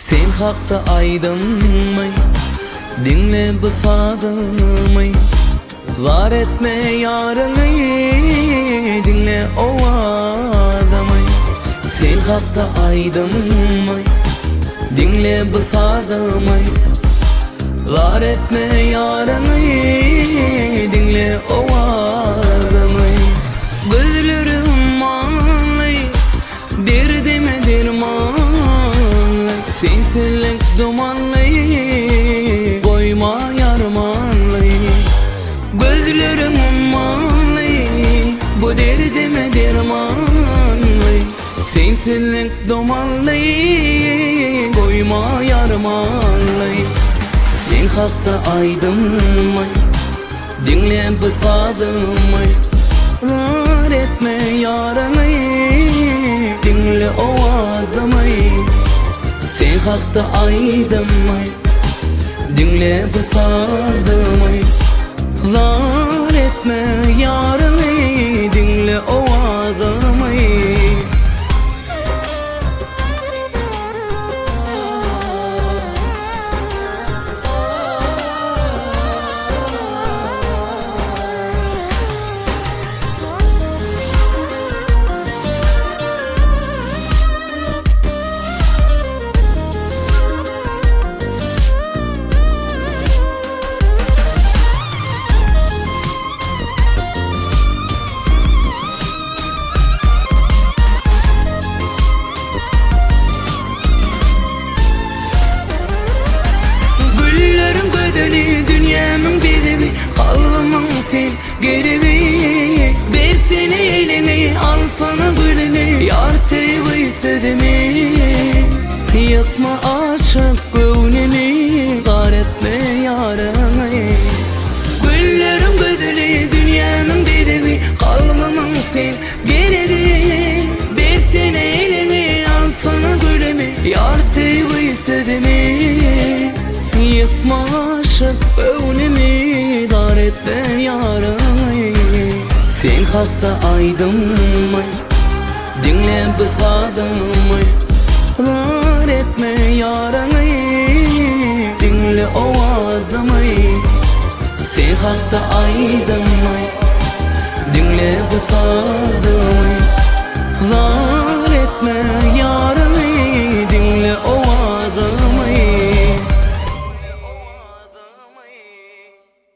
Sen hakta aydınmay, dinle bu sadımay. Var etme yarını, dinle o adamay. Sen hakta aydınmay, dinle bu sadımay. Var etme yarını, dinle o adamay. Gözlerim anlay, derdime dermanlay. Sensilik dumanlay, koyma yarmanlay. Gözlerim anlay, bu derdime dermanlay. Sensilik dumanlay, koyma yarmanlay. Sen hakta aydınmay, dinle bu sadımay. Var etme yaranay, dinle o adamay. Sen hakta aydınmay, dinle bu sadımay. Var etme yaranay, dinle o adamay. Dünyamın bedeli, kalbimın sen geribi. Ver seni elini, al sana gülünü, yar seviyse demi. Yakma aşık gönlümü, gar etme yarını. Güllerin bedeli, dünyanın bedeli, kalbimın sen geribi. Ver seni elini, al sana gülünü, yar seviyse demi. Yakma aşık gönlümü, dar etme yarını. Sen hakta aydınmay, dinle bu sadımay. Dar etme yarını, dinle o adamay. Sen hakta aydınmay, dinle bu sadımay.